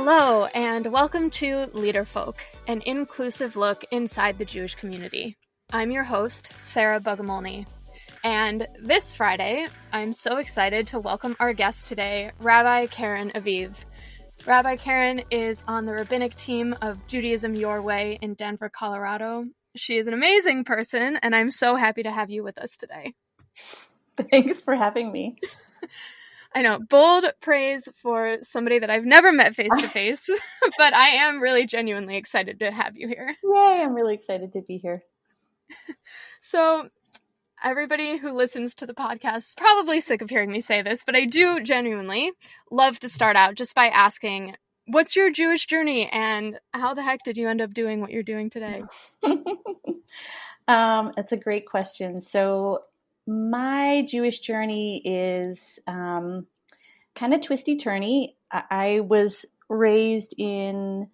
Hello, and welcome to Leaderfolk, an inclusive look inside the Jewish community. I'm your host, Sarah Bogomolny, and this Friday, I'm so excited to welcome our guest today, Rabbi Caryn Aviv. Rabbi Caryn is on the rabbinic team of Judaism Your Way in Denver, Colorado. She is an amazing person, and I'm so happy to have you with us today. Thanks for having me. I know, bold praise for somebody that I've never met face-to-face, but I am really genuinely excited to have you here. Yay, I'm really excited to be here. So, everybody who listens to the podcast is probably sick of hearing me say this, but I do genuinely love to start out just by asking, what's your Jewish journey, and how the heck did you end up doing what you're doing today? That's a great question. So, my Jewish journey is kind of twisty-turny. I was raised in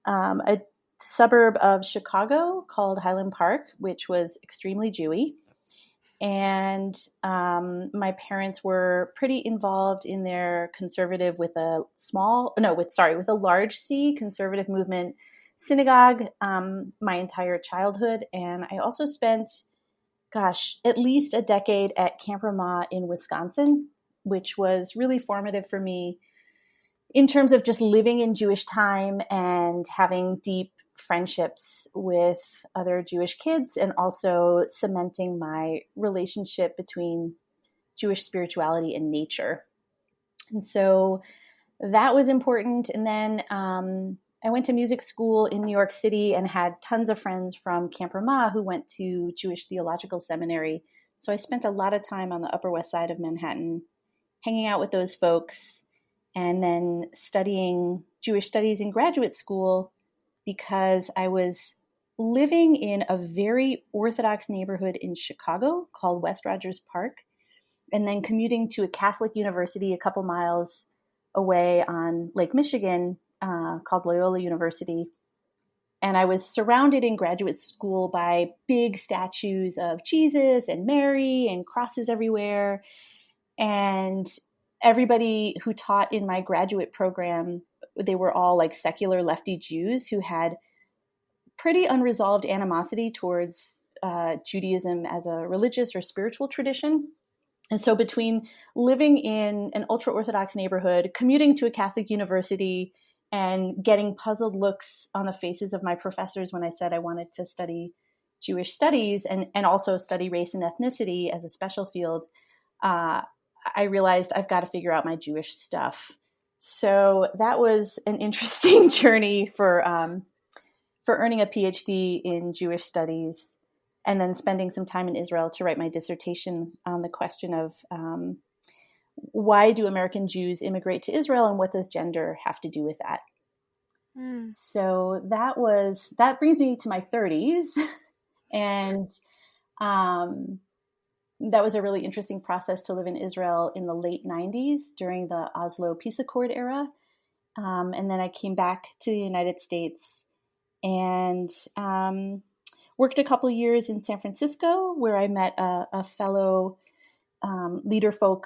a suburb of Chicago called Highland Park, which was extremely Jewy. And my parents were pretty involved in their conservative with a large C conservative movement synagogue my entire childhood. And I also spent at least a decade at Camp Ramah in Wisconsin, which was really formative for me in terms of just living in Jewish time and having deep friendships with other Jewish kids, and also cementing my relationship between Jewish spirituality and nature. And so that was important. And then I went to music school in New York City and had tons of friends from Camp Ramah who went to Jewish Theological Seminary. So I spent a lot of time on the Upper West Side of Manhattan, hanging out with those folks, and then studying Jewish studies in graduate school because I was living in a very Orthodox neighborhood in Chicago called West Rogers Park, and then commuting to a Catholic university a couple miles away on Lake Michigan called Loyola University. And I was surrounded in graduate school by big statues of Jesus and Mary and crosses everywhere. And everybody who taught in my graduate program, they were all like secular lefty Jews who had pretty unresolved animosity towards Judaism as a religious or spiritual tradition. And so between living in an ultra-Orthodox neighborhood, commuting to a Catholic university, and getting puzzled looks on the faces of my professors when I said I wanted to study Jewish studies and also study race and ethnicity as a special field, I realized I've got to figure out my Jewish stuff. So that was an interesting journey for earning a PhD in Jewish studies, and then spending some time in Israel to write my dissertation on the question of why do American Jews immigrate to Israel, and what does gender have to do with that? So that brings me to my 30s. And that was a really interesting process to live in Israel in the late 90s during the Oslo Peace Accord era. And then I came back to the United States and worked a couple years in San Francisco, where I met a fellow Leaderfolk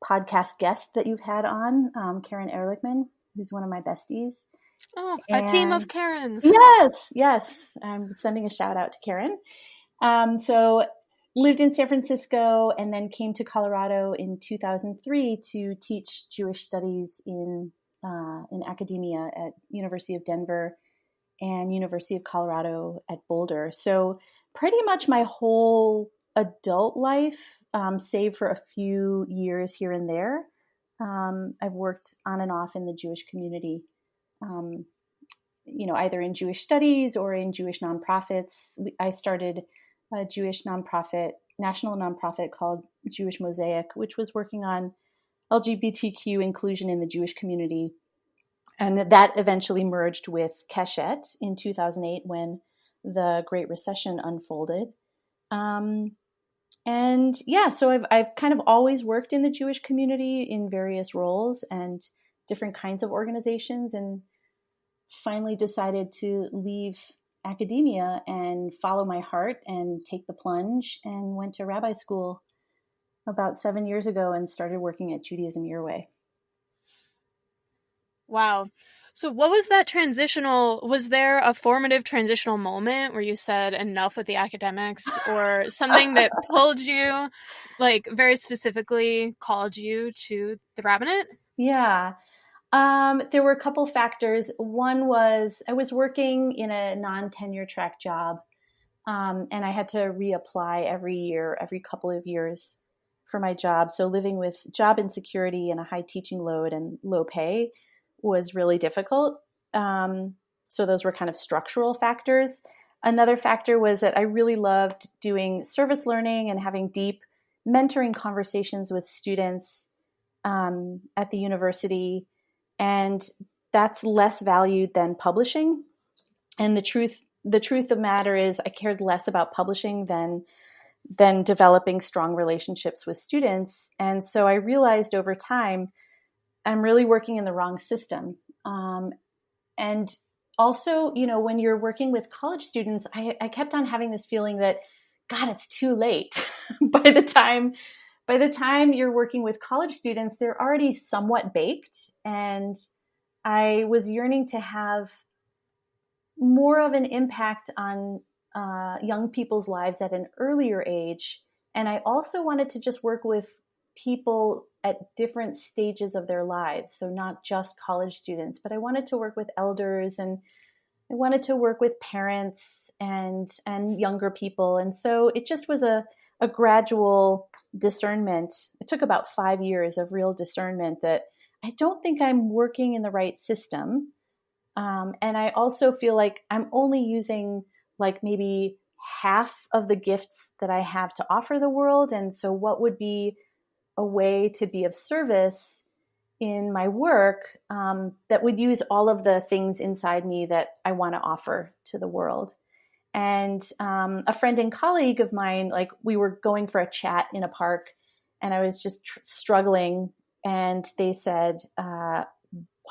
podcast guest that you've had on, Karen Ehrlichman, who's one of my besties. Oh, a team of Karens. Yes. I'm sending a shout out to Karen. So lived in San Francisco and then came to Colorado in 2003 to teach Jewish studies in academia at University of Denver and University of Colorado at Boulder. So pretty much my whole adult life, save for a few years here and there, I've worked on and off in the Jewish community, either in Jewish studies or in Jewish nonprofits. I started a Jewish national nonprofit called Jewish Mosaic, which was working on LGBTQ inclusion in the Jewish community. And that eventually merged with Keshet in 2008 when the Great Recession unfolded. So I've kind of always worked in the Jewish community in various roles and different kinds of organizations, and finally decided to leave academia and follow my heart and take the plunge, and went to rabbi school about 7 years ago and started working at Judaism Your Way. Wow. So what was that was there a formative transitional moment where you said enough with the academics, or something that pulled you, like very specifically called you to the rabbinate? Yeah. There were a couple factors. One was I was working in a non-tenure track job, and I had to reapply every couple of years for my job. So living with job insecurity and a high teaching load and low pay was really difficult. So those were kind of structural factors. Another factor was that I really loved doing service learning and having deep mentoring conversations with students at the university. And that's less valued than publishing. And the truth of the matter is I cared less about publishing than developing strong relationships with students. And so I realized over time, I'm really working in the wrong system. And also, when you're working with college students, I kept on having this feeling that, God, it's too late. By the time you're working with college students, they're already somewhat baked. And I was yearning to have more of an impact on young people's lives at an earlier age. And I also wanted to just work with people at different stages of their lives. So not just college students, but I wanted to work with elders, and I wanted to work with parents and younger people. And so it just was a gradual discernment. It took about 5 years of real discernment that I don't think I'm working in the right system. And I also feel like I'm only using like maybe half of the gifts that I have to offer the world. And so what would be a way to be of service in my work that would use all of the things inside me that I want to offer to the world? And a friend and colleague of mine, like we were going for a chat in a park, and I was just struggling. And they said, why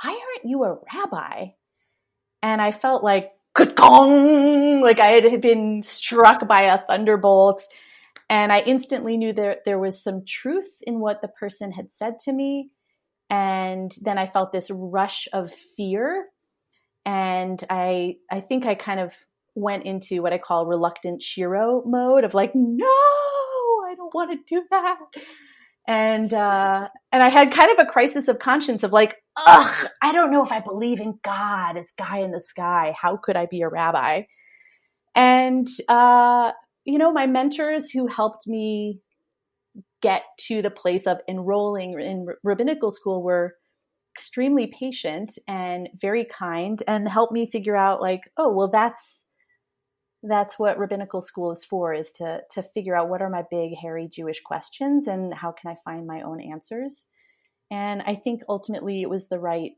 aren't you a rabbi? And I felt like, like I had been struck by a thunderbolt. And I instantly knew there was some truth in what the person had said to me. And then I felt this rush of fear. And I think I kind of went into what I call reluctant Shiro mode of like, no, I don't want to do that. And I had kind of a crisis of conscience of like, ugh, I don't know if I believe in God. It's guy in the sky. How could I be a rabbi? And, my mentors who helped me get to the place of enrolling in rabbinical school were extremely patient and very kind, and helped me figure out like, oh, well, that's what rabbinical school is for, is to figure out what are my big, hairy Jewish questions and how can I find my own answers. And I think ultimately it was the right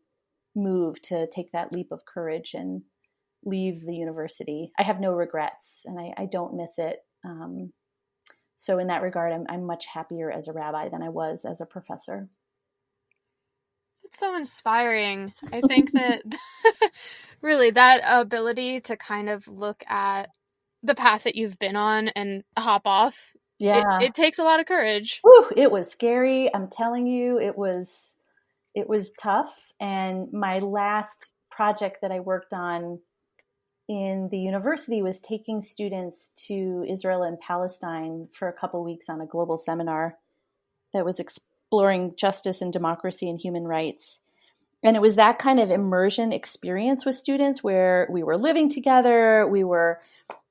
move to take that leap of courage and leave the university. I have no regrets, and I don't miss it. So in that regard, I'm much happier as a rabbi than I was as a professor. It's so inspiring. I think that really that ability to kind of look at the path that you've been on and hop off, it takes a lot of courage. Whew, it was scary. I'm telling you, it was tough. And my last project that I worked on in the university was taking students to Israel and Palestine for a couple weeks on a global seminar that was exploring justice and democracy and human rights. And it was that kind of immersion experience with students where we were living together, we were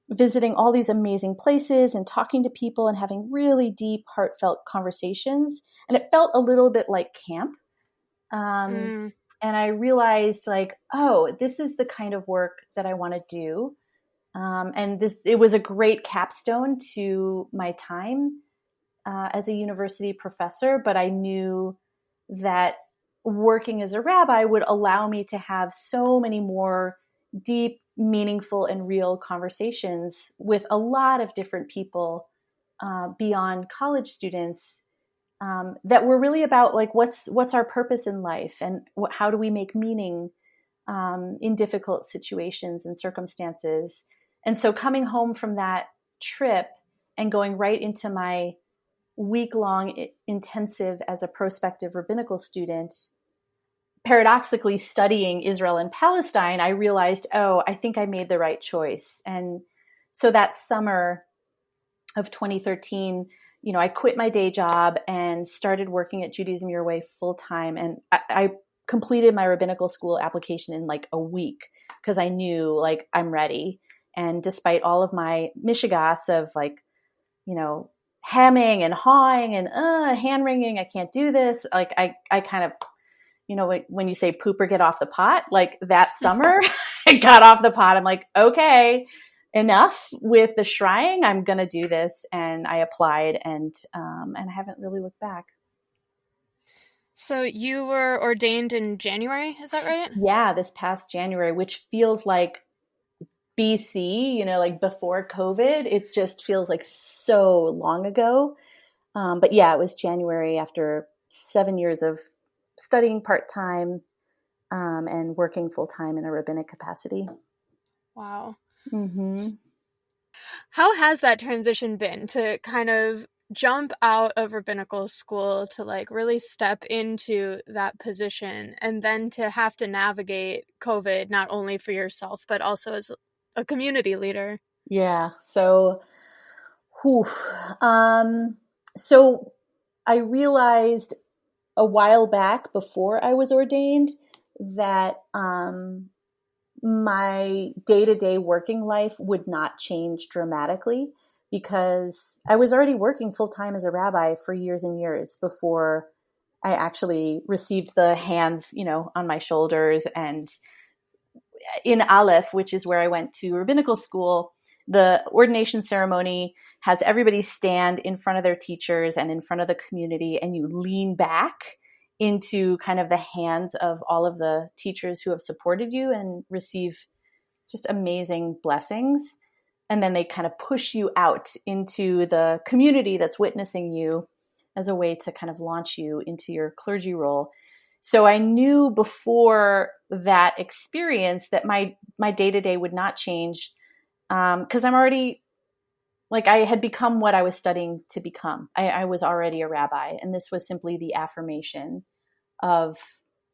visiting all these amazing places and talking to people and having really deep, heartfelt conversations. And it felt a little bit like camp. And I realized like, oh, this is the kind of work that I want to do. And it was a great capstone to my time as a university professor, but I knew that working as a rabbi would allow me to have so many more deep, meaningful, and real conversations with a lot of different people beyond college students that were really about like what's our purpose in life, and how do we make meaning in difficult situations and circumstances. And so coming home from that trip and going right into my week-long intensive as a prospective rabbinical student, paradoxically studying Israel and Palestine, I realized, oh, I think I made the right choice. And so that summer of 2013, I quit my day job and started working at Judaism Your Way full time. And I completed my rabbinical school application in like a week because I knew like I'm ready. And despite all of my mishigas of like, hemming and hawing and hand wringing, I can't do this. Like I kind of, when you say poop or get off the pot, like that summer I got off the pot. I'm like, okay, enough with the shrying. I'm going to do this. And I applied and I haven't really looked back. So you were ordained in January, is that right? Yeah, this past January, which feels like BC, like before COVID. It just feels like so long ago. But yeah, it was January after 7 years of studying part-time and working full-time in a rabbinic capacity. Wow. Mm-hmm. How has that transition been to kind of jump out of rabbinical school to like really step into that position and then to have to navigate COVID, not only for yourself, but also as a community leader? Yeah. So I realized a while back before I was ordained that my day-to-day working life would not change dramatically because I was already working full-time as a rabbi for years and years before I actually received the hands, on my shoulders. And in Aleph, which is where I went to rabbinical school, the ordination ceremony has everybody stand in front of their teachers and in front of the community, and you lean back into kind of the hands of all of the teachers who have supported you and receive just amazing blessings. And then they kind of push you out into the community that's witnessing you as a way to kind of launch you into your clergy role. So I knew before that experience that my day-to-day would not change because I'm already, like, I had become what I was studying to become. I was already a rabbi, and this was simply the affirmation of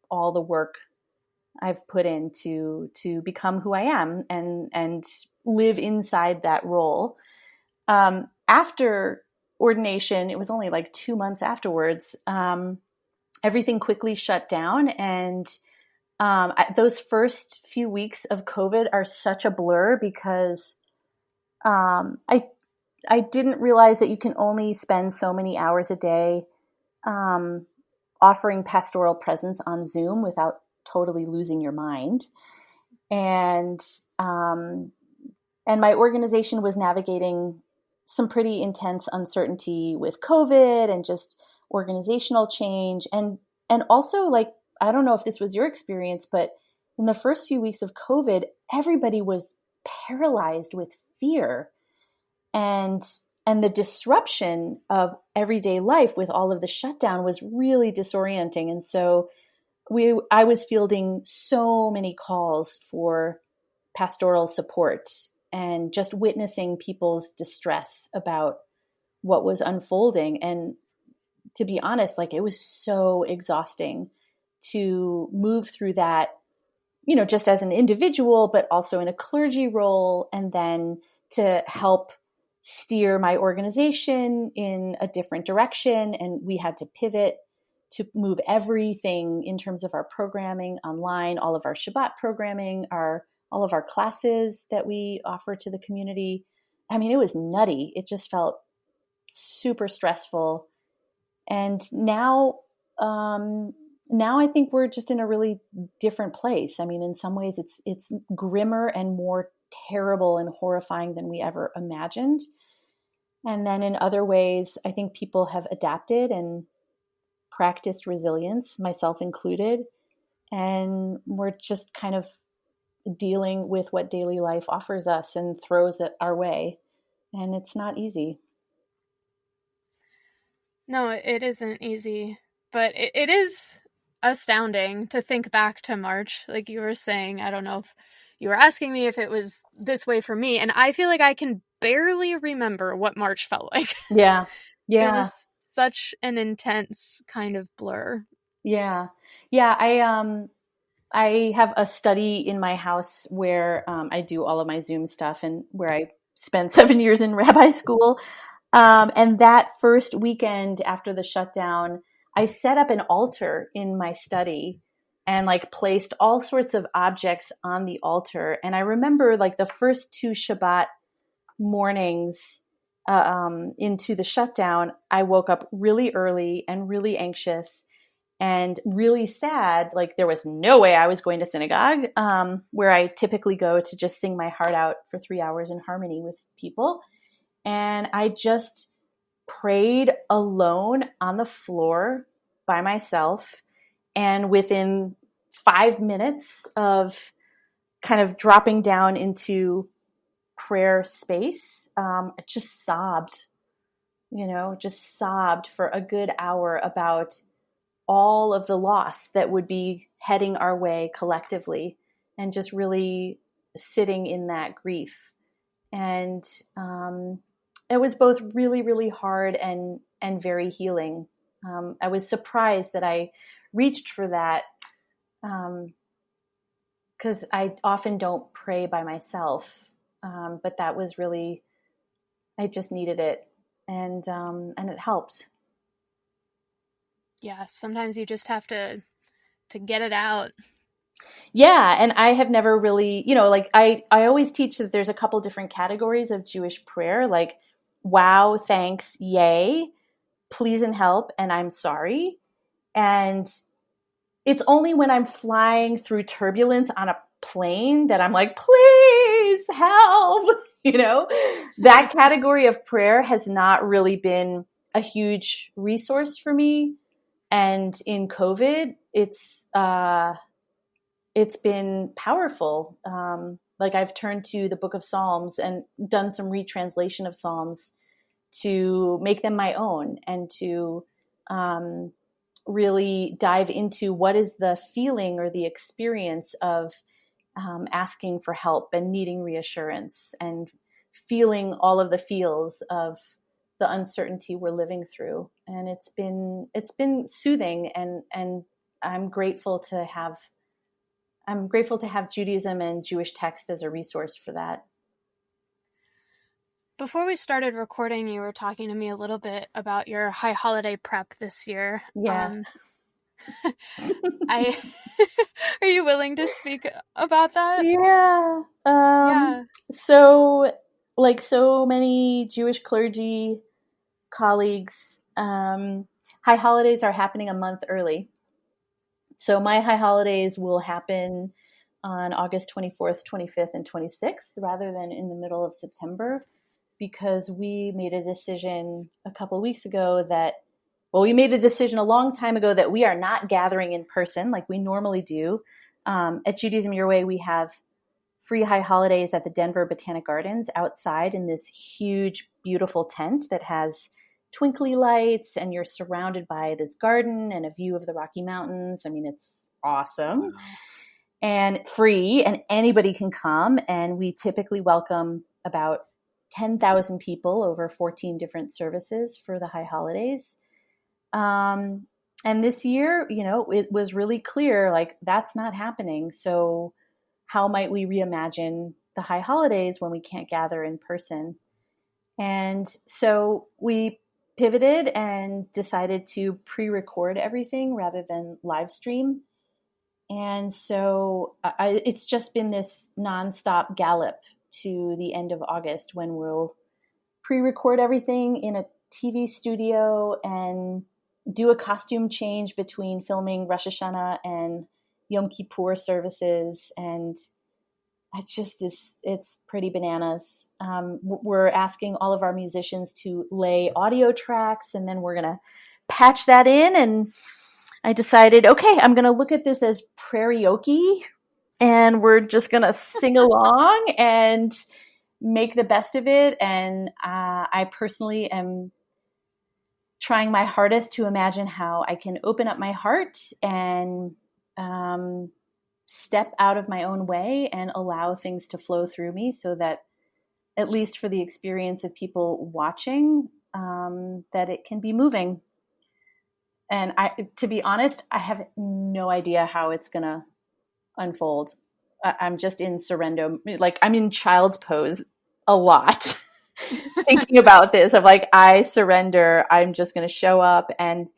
all the work I've put in to become who I am and live inside that role. After ordination, it was only like 2 months afterwards, everything quickly shut down. And those first few weeks of COVID are such a blur because I didn't realize that you can only spend so many hours a day offering pastoral presence on Zoom without totally losing your mind. And my organization was navigating some pretty intense uncertainty with COVID and just organizational change. And also, like, I don't know if this was your experience, but in the first few weeks of COVID, everybody was paralyzed with fear. And the disruption of everyday life with all of the shutdown was really disorienting. And so I was fielding so many calls for pastoral support and just witnessing people's distress about what was unfolding. And to be honest, like, it was so exhausting to move through that, just as an individual, but also in a clergy role, and then to help steer my organization in a different direction. And we had to pivot to move everything in terms of our programming online, all of our Shabbat programming, all of our classes that we offer to the community. I mean, it was nutty. It just felt super stressful. And now I think we're just in a really different place. I mean, in some ways it's grimmer and more terrible and horrifying than we ever imagined. And then in other ways, I think people have adapted and practiced resilience, myself included. And we're just kind of dealing with what daily life offers us and throws it our way. And it's not easy. No, it isn't easy, but it is astounding to think back to March. Like you were saying, I don't know if you were asking me if it was this way for me, and I feel like I can barely remember what March felt like. Yeah. It was such an intense kind of blur. Yeah. Yeah. I have a study in my house where I do all of my Zoom stuff and where I spent 7 years in rabbi school. And that first weekend after the shutdown, I set up an altar in my study and like placed all sorts of objects on the altar. And I remember like the first two Shabbat mornings into the shutdown, I woke up really early and really anxious and really sad. Like there was no way I was going to synagogue, where I typically go to just sing my heart out for 3 hours in harmony with people. And I just prayed alone on the floor by myself. And within 5 minutes of kind of dropping down into prayer space, I just sobbed, just sobbed for a good hour about all of the loss that would be heading our way collectively, and just really sitting in that grief. And it was both really, really hard and very healing. I was surprised that I reached for that, because I often don't pray by myself. But that was really, I just needed it, and it helped. Yeah, sometimes you just have to get it out. Yeah, and I have never really, like I always teach that there's a couple different categories of Jewish prayer, like wow, thanks, yay, please and help, and I'm sorry. And it's only when I'm flying through turbulence on a plane that I'm like, please help. That category of prayer has not really been a huge resource for me. And in COVID, it's been powerful. Like I've turned to the Book of Psalms and done some retranslation of Psalms to make them my own, and to really dive into what is the feeling or the experience of asking for help and needing reassurance and feeling all of the feels of the uncertainty we're living through. And it's been soothing, and I'm grateful to have Judaism and Jewish text as a resource for that. Before we started recording, you were talking to me a little bit about your high holiday prep this year. Yeah. Are you willing to speak about that? Yeah. Yeah. So, like so many Jewish clergy colleagues, high holidays are happening a month early. So my high holidays will happen on August 24th, 25th, and 26th, rather than in the middle of September, because we made a decision a couple of weeks ago we made a decision a long time ago that we are not gathering in person like we normally do. At Judaism Your Way, we have free high holidays at the Denver Botanic Gardens outside in this huge, beautiful tent that has twinkly lights, and you're surrounded by this garden and a view of the Rocky Mountains. I mean, it's awesome. Wow. And free, and anybody can come. And we typically welcome about 10,000 people over 14 different services for the high holidays. And this year, it was really clear, like that's not happening. So how might we reimagine the high holidays when we can't gather in person? And so we pivoted and decided to pre-record everything rather than live stream. And so it's just been this nonstop gallop to the end of August, when we'll pre-record everything in a TV studio and do a costume change between filming Rosh Hashanah and Yom Kippur services. And it's pretty bananas. We're asking all of our musicians to lay audio tracks, and then we're going to patch that in. And I decided, okay, I'm going to look at this as prairioke, and we're just going to sing along and make the best of it. And I personally am trying my hardest to imagine how I can open up my heart and step out of my own way and allow things to flow through me, so that at least for the experience of people watching, that it can be moving. And to be honest, I have no idea how it's going to unfold. I'm just in surrender. Like, I'm in child's pose a lot thinking about this of like, I surrender. I'm just going to show up and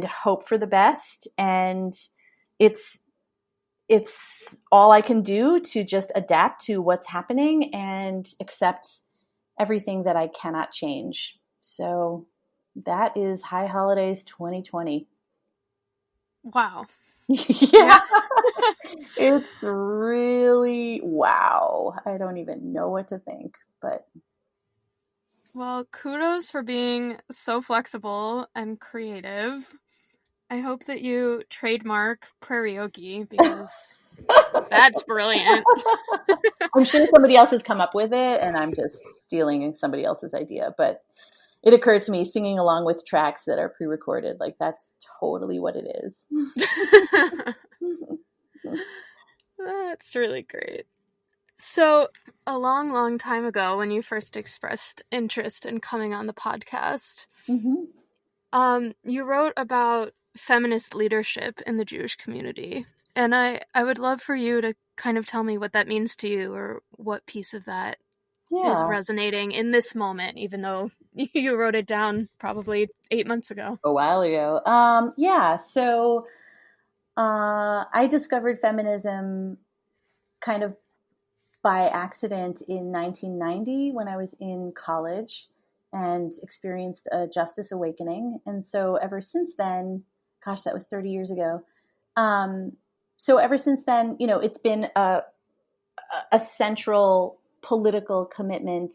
hope for the best. And it's all I can do to just adapt to what's happening and accept everything that I cannot change. So that is High Holidays 2020. Wow. Yeah. It's really wow. I don't even know what to think, but. Well, kudos for being so flexible and creative. I hope that you trademark Prairiogi because that's brilliant. I'm sure somebody else has come up with it and I'm just stealing somebody else's idea, but it occurred to me singing along with tracks that are pre-recorded. Like, that's totally what it is. That's really great. So, a long, long time ago, when you first expressed interest in coming on the podcast, you wrote about feminist leadership in the Jewish community. And I would love for you to kind of tell me what that means to you, or what piece of that is resonating in this moment, even though you wrote it down probably 8 months ago. A while ago. So I discovered feminism kind of by accident in 1990 when I was in college and experienced a justice awakening. And so ever since then, gosh, that was 30 years ago. So ever since then, it's been a central political commitment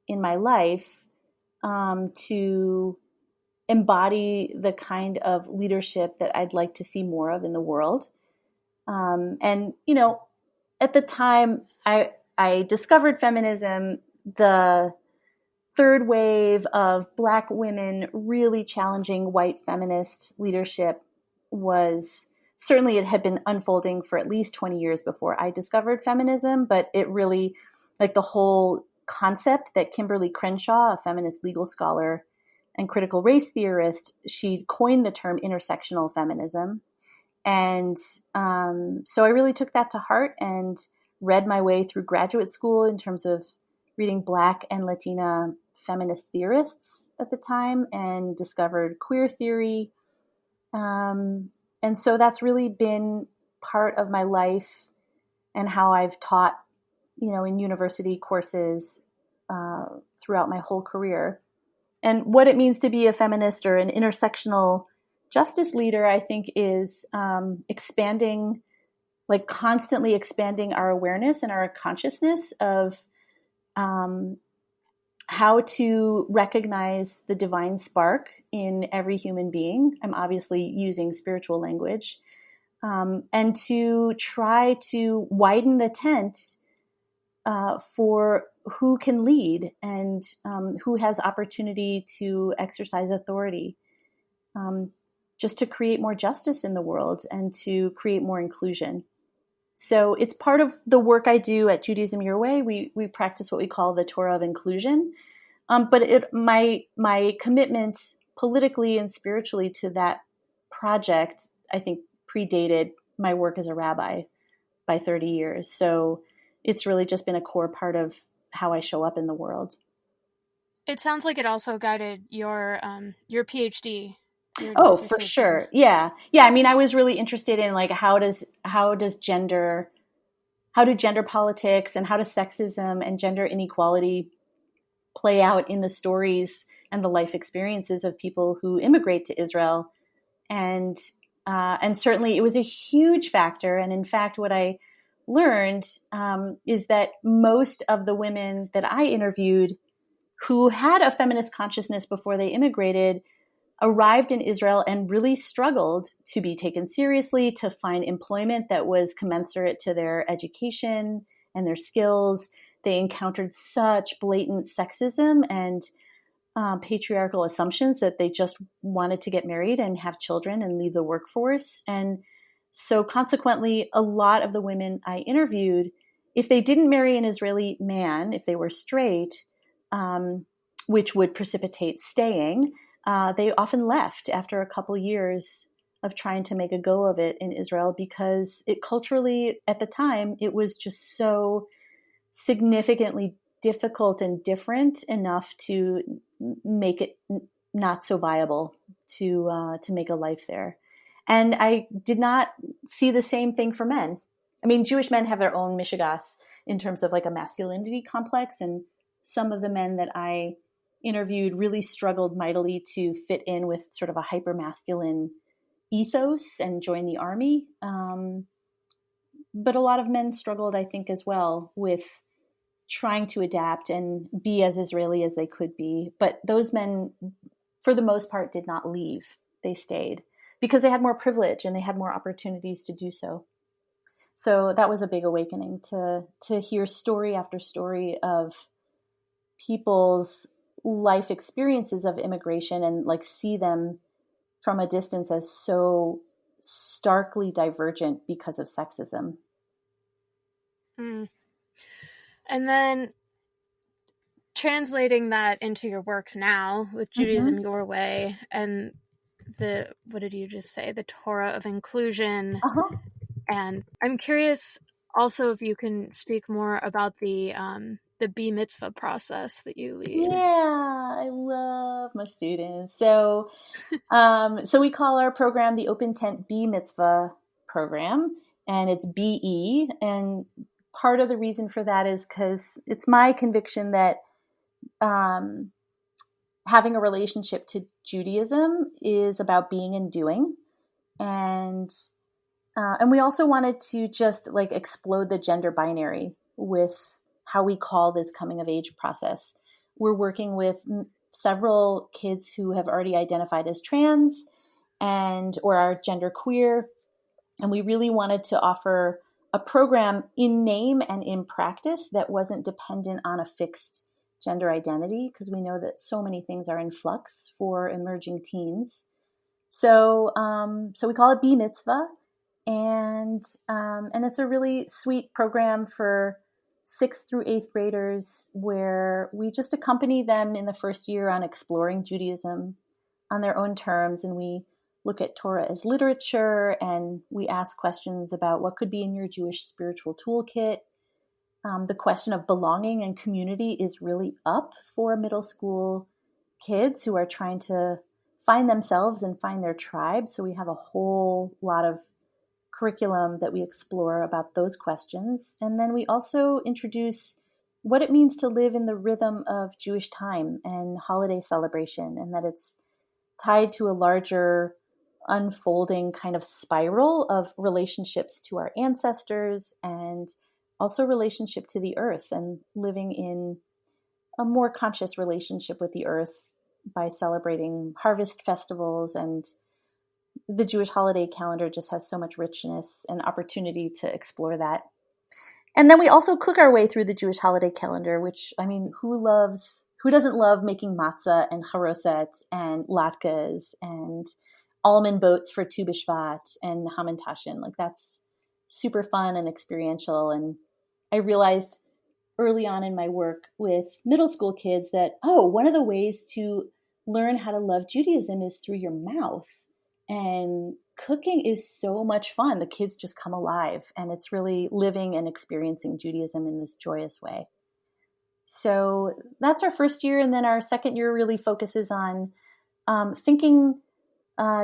in my life to embody the kind of leadership that I'd like to see more of in the world. And at the time I discovered feminism, the third wave of Black women really challenging white feminist leadership was certainly, it had been unfolding for at least 20 years before I discovered feminism, but it really, like the whole concept that Kimberly Crenshaw, a feminist legal scholar and critical race theorist, she coined the term intersectional feminism. And so I really took that to heart and read my way through graduate school in terms of reading Black and Latina feminist theorists at the time and discovered queer theory. And so that's really been part of my life and how I've taught, in university courses throughout my whole career. And what it means to be a feminist or an intersectional justice leader, I think, is expanding, like constantly expanding our awareness and our consciousness of how to recognize the divine spark in every human being. I'm obviously using spiritual language, and to try to widen the tent for who can lead and who has opportunity to exercise authority, just to create more justice in the world and to create more inclusion. So it's part of the work I do at Judaism Your Way. We practice what we call the Torah of inclusion. But my commitment politically and spiritually to that project, I think, predated my work as a rabbi by 30 years. So it's really just been a core part of how I show up in the world. It sounds like it also guided your PhD. Oh, for sure. Yeah. I mean, I was really interested in like how do gender politics and how does sexism and gender inequality play out in the stories and the life experiences of people who immigrate to Israel. And certainly it was a huge factor. And in fact, what I learned is that most of the women that I interviewed who had a feminist consciousness before they immigrated arrived in Israel and really struggled to be taken seriously, to find employment that was commensurate to their education and their skills. They encountered such blatant sexism and patriarchal assumptions that they just wanted to get married and have children and leave the workforce. And so consequently, a lot of the women I interviewed, if they didn't marry an Israeli man, if they were straight, which would precipitate staying, they often left after a couple years of trying to make a go of it in Israel, because it culturally, at the time, it was just so significantly difficult and different enough to make it not so viable to make a life there. And I did not see the same thing for men. I mean, Jewish men have their own mishigas in terms of like a masculinity complex, and some of the men that I interviewed really struggled mightily to fit in with sort of a hyper-masculine ethos and join the army. But a lot of men struggled, I think, as well with trying to adapt and be as Israeli as they could be. But those men, for the most part, did not leave. They stayed because they had more privilege and they had more opportunities to do so. So that was a big awakening to hear story after story of people's life experiences of immigration and like see them from a distance as so starkly divergent because of sexism. Mm. And then translating that into your work now with Judaism Your Way and what did you just say? The Torah of inclusion. Uh-huh. And I'm curious also if you can speak more about the B Mitzvah process that you lead. Yeah, I love my students. So we call our program the Open Tent B Mitzvah program, and it's BE. And part of the reason for that is because it's my conviction that having a relationship to Judaism is about being and doing. And we also wanted to just like explode the gender binary with how we call this coming of age process. We're working with several kids who have already identified as trans or are gender queer. And we really wanted to offer a program in name and in practice that wasn't dependent on a fixed gender identity, because we know that so many things are in flux for emerging teens. So we call it B Mitzvah. And it's a really sweet program for 6th through 8th graders where we just accompany them in the first year on exploring Judaism on their own terms. And we look at Torah as literature, and we ask questions about what could be in your Jewish spiritual toolkit. The question of belonging and community is really up for middle school kids who are trying to find themselves and find their tribe. So we have a whole lot of curriculum that we explore about those questions. And then we also introduce what it means to live in the rhythm of Jewish time and holiday celebration, and that it's tied to a larger unfolding kind of spiral of relationships to our ancestors and also relationship to the earth, and living in a more conscious relationship with the earth by celebrating harvest festivals. And the Jewish holiday calendar just has so much richness and opportunity to explore that. And then we also cook our way through the Jewish holiday calendar, which, I mean, who doesn't love making matzah and charoset and latkes and almond boats for Tu B'Shvat and hamantashen? Like, that's super fun and experiential. And I realized early on in my work with middle school kids that, one of the ways to learn how to love Judaism is through your mouth. And cooking is so much fun. The kids just come alive, and it's really living and experiencing Judaism in this joyous way. So that's our first year. And then our second year really focuses on thinking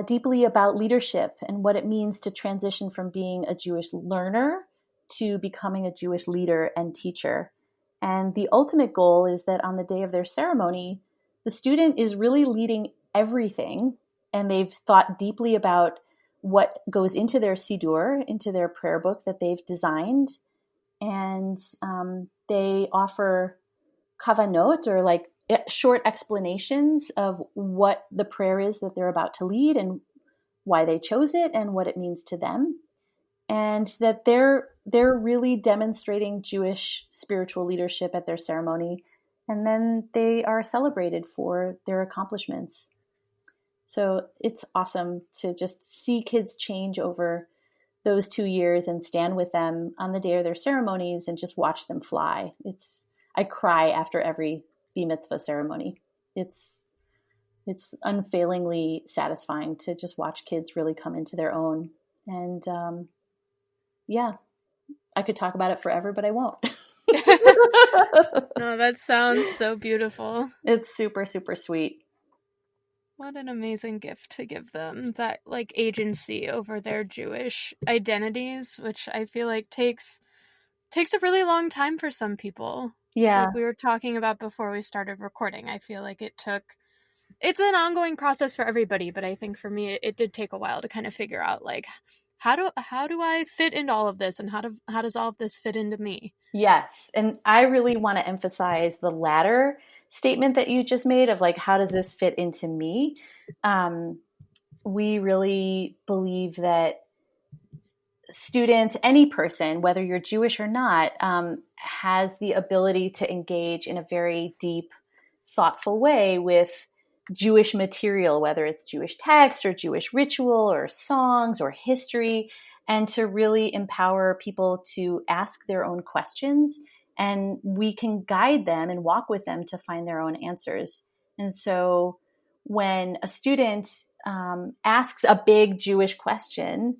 deeply about leadership and what it means to transition from being a Jewish learner to becoming a Jewish leader and teacher. And the ultimate goal is that on the day of their ceremony, the student is really leading everything, and they've thought deeply about what goes into their siddur, into their prayer book that they've designed. And they offer kavanot, or like short explanations of what the prayer is that they're about to lead and why they chose it and what it means to them. And that they're really demonstrating Jewish spiritual leadership at their ceremony. And then they are celebrated for their accomplishments. So it's awesome to just see kids change over those 2 years and stand with them on the day of their ceremonies and just watch them fly. I cry after every B Mitzvah ceremony. It's it's unfailingly satisfying to just watch kids really come into their own. And yeah, I could talk about it forever, but I won't. No, that sounds so beautiful. It's super, super sweet. What an amazing gift to give them, that like agency over their Jewish identities, which I feel like takes a really long time for some people. Yeah. Like we were talking about before we started recording, I feel like it's an ongoing process for everybody, but I think for me it did take a while to kind of figure out like how do I fit into all of this, and how does all of this fit into me? Yes. And I really want to emphasize the latter statement that you just made of like, how does this fit into me? We really believe that students, any person, whether you're Jewish or not, has the ability to engage in a very deep, thoughtful way with Jewish material, whether it's Jewish text or Jewish ritual or songs or history, and to really empower people to ask their own questions. And we can guide them and walk with them to find their own answers. And so when a student asks a big Jewish question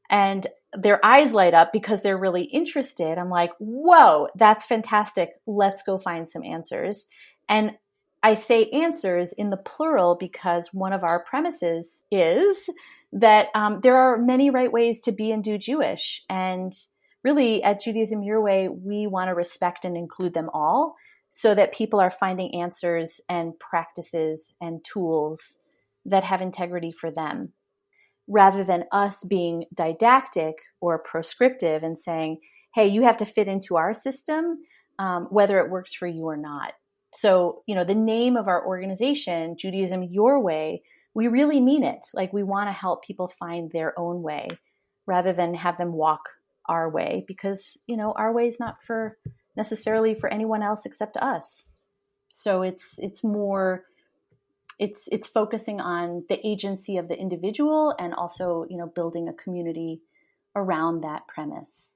and their eyes light up because they're really interested, I'm like, whoa, that's fantastic. Let's go find some answers. And I say answers in the plural because one of our premises is that there are many right ways to be and do Jewish. And really at Judaism Your Way, we want to respect and include them all so that people are finding answers and practices and tools that have integrity for them, rather than us being didactic or prescriptive and saying, hey, you have to fit into our system, whether it works for you or not. So, the name of our organization, Judaism Your Way, we really mean it. Like we want to help people find their own way rather than have them walk our way, because, our way is not necessarily for anyone else except us. So it's more, it's focusing on the agency of the individual and also, building a community around that premise.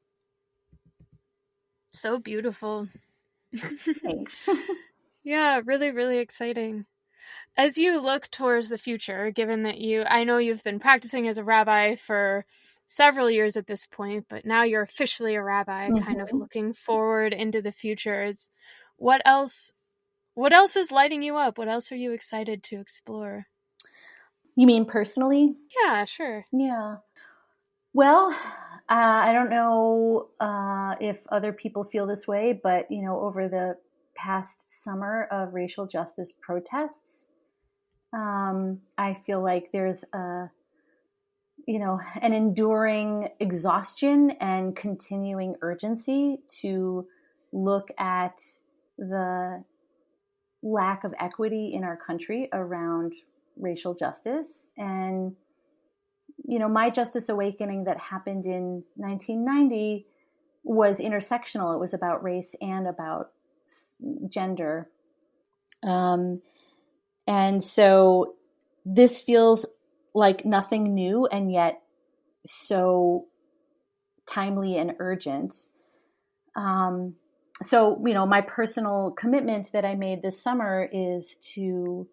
So beautiful. Thanks. Yeah, really, really exciting. As you look towards the future, given that I know you've been practicing as a rabbi for several years at this point, but now you're officially a rabbi, kind of looking forward into the future, what else is lighting you up? What else are you excited to explore? You mean personally? Yeah, sure. Yeah. Well, I don't know if other people feel this way, but, over the past summer of racial justice protests, I feel like there's an enduring exhaustion and continuing urgency to look at the lack of equity in our country around racial justice. And, my Justice Awakening that happened in 1990 was intersectional. It was about race and about gender. And so this feels like nothing new and yet so timely and urgent. So, my personal commitment that I made this summer is to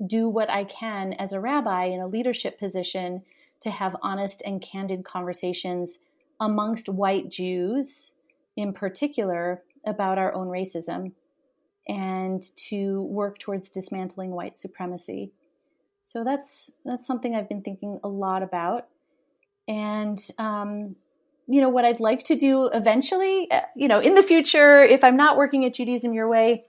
do what I can as a rabbi in a leadership position to have honest and candid conversations amongst white Jews in particular about our own racism, and to work towards dismantling white supremacy. So that's something I've been thinking a lot about. And, what I'd like to do eventually, in the future, if I'm not working at Judaism Your Way,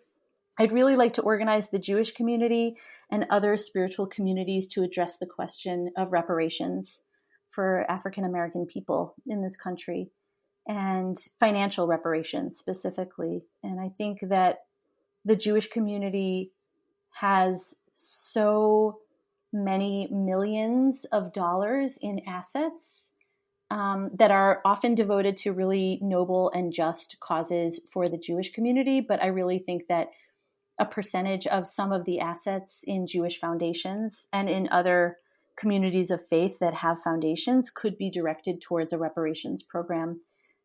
I'd really like to organize the Jewish community and other spiritual communities to address the question of reparations for African American people in this country, and financial reparations specifically. And I think that the Jewish community has so many millions of dollars in assets that are often devoted to really noble and just causes for the Jewish community. But I really think that a percentage of some of the assets in Jewish foundations and in other communities of faith that have foundations could be directed towards a reparations program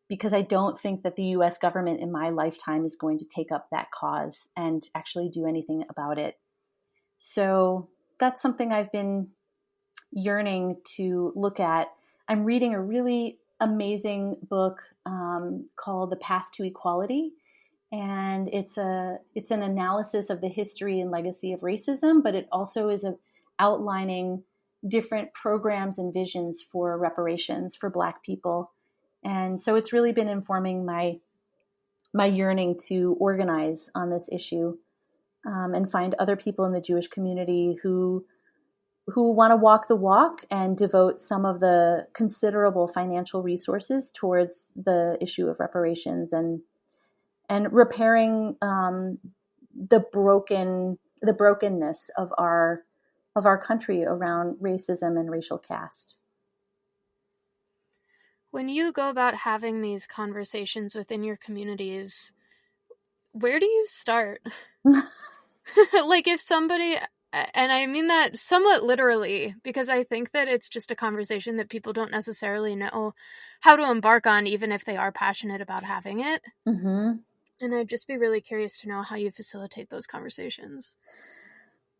because I don't think that the US government in my lifetime is going to take up that cause and actually do anything about it. So that's something I've been yearning to look at. I'm reading a really amazing book called The Path to Equality. And it's an analysis of the history and legacy of racism, but it also is outlining different programs and visions for reparations for Black people. And so it's really been informing my yearning to organize on this issue and find other people in the Jewish community who want to walk the walk and devote some of the considerable financial resources towards the issue of reparations and repairing the brokenness of our country around racism and racial caste. When you go about having these conversations within your communities, where do you start? Like if somebody, and I mean that somewhat literally, because I think that it's just a conversation that people don't necessarily know how to embark on, even if they are passionate about having it. Mm-hmm. And I'd just be really curious to know how you facilitate those conversations.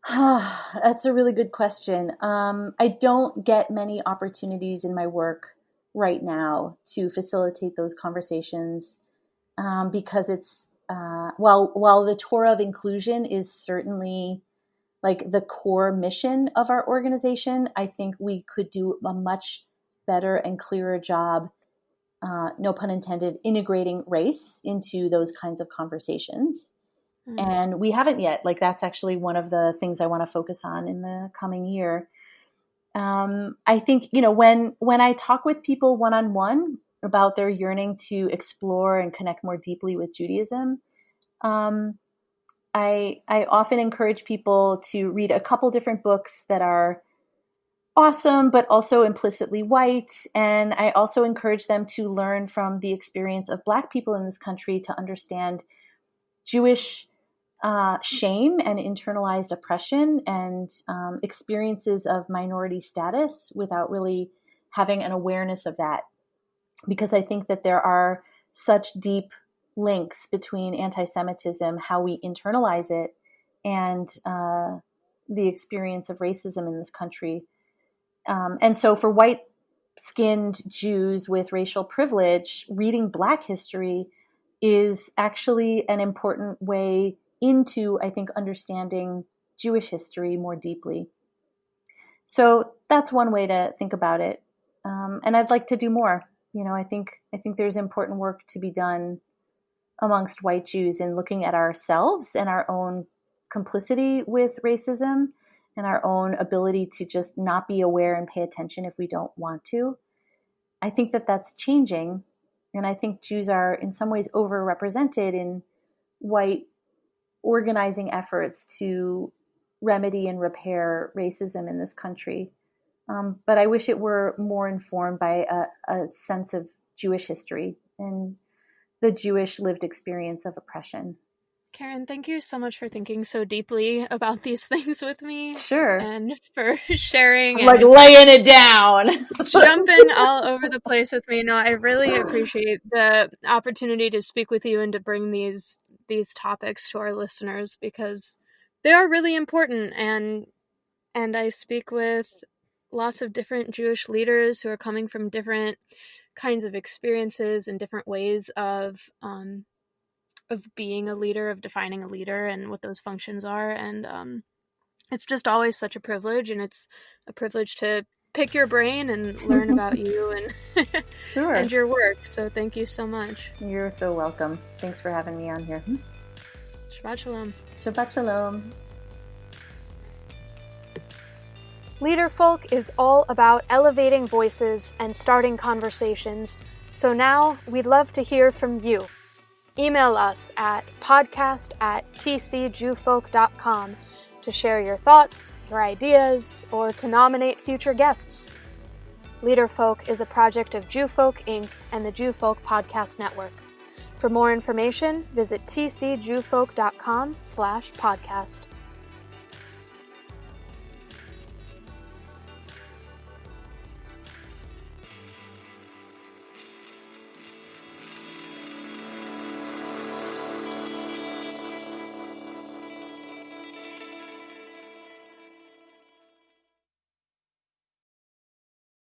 That's a really good question. I don't get many opportunities in my work right now to facilitate those conversations because it's, while the Torah of inclusion is certainly like the core mission of our organization, I think we could do a much better and clearer job, no pun intended, integrating race into those kinds of conversations. Mm. And we haven't yet. Like that's actually one of the things I want to focus on in the coming year. I think, when I talk with people one-on-one about their yearning to explore and connect more deeply with Judaism, I often encourage people to read a couple different books that are awesome, but also implicitly white. And I also encourage them to learn from the experience of Black people in this country to understand Jewish shame and internalized oppression and experiences of minority status without really having an awareness of that. Because I think that there are such deep links between anti-Semitism, how we internalize it, and the experience of racism in this country. And so for white-skinned Jews with racial privilege, reading Black history is actually an important way into, I think, understanding Jewish history more deeply. So that's one way to think about it. And I'd like to do more. I think there's important work to be done amongst white Jews in looking at ourselves and our own complicity with racism and our own ability to just not be aware and pay attention if we don't want to. I think that that's changing. And I think Jews are in some ways overrepresented in white organizing efforts to remedy and repair racism in this country. But I wish it were more informed by a sense of Jewish history and the Jewish lived experience of oppression. Caryn, thank you so much for thinking so deeply about these things with me. Sure. And for sharing. I'm like laying it down. Jumping all over the place with me. No, I really appreciate the opportunity to speak with you and to bring these topics to our listeners because they are really important. And I speak with lots of different Jewish leaders who are coming from different kinds of experiences and different ways of being a leader, of defining a leader and what those functions are. And it's just always such a privilege, and it's a privilege to pick your brain and learn about you and sure. and your work. So thank you so much. You're so welcome. Thanks for having me on here. Shabbat Shalom. Shabbat Shalom. Leaderfolk is all about elevating voices and starting conversations. So now we'd love to hear from you. Email us at podcast@tcjewfolk.com to share your thoughts, your ideas, or to nominate future guests. Leaderfolk is a project of Jewfolk Inc. and the Jewfolk Podcast Network. For more information, visit tcjewfolk.com/podcast.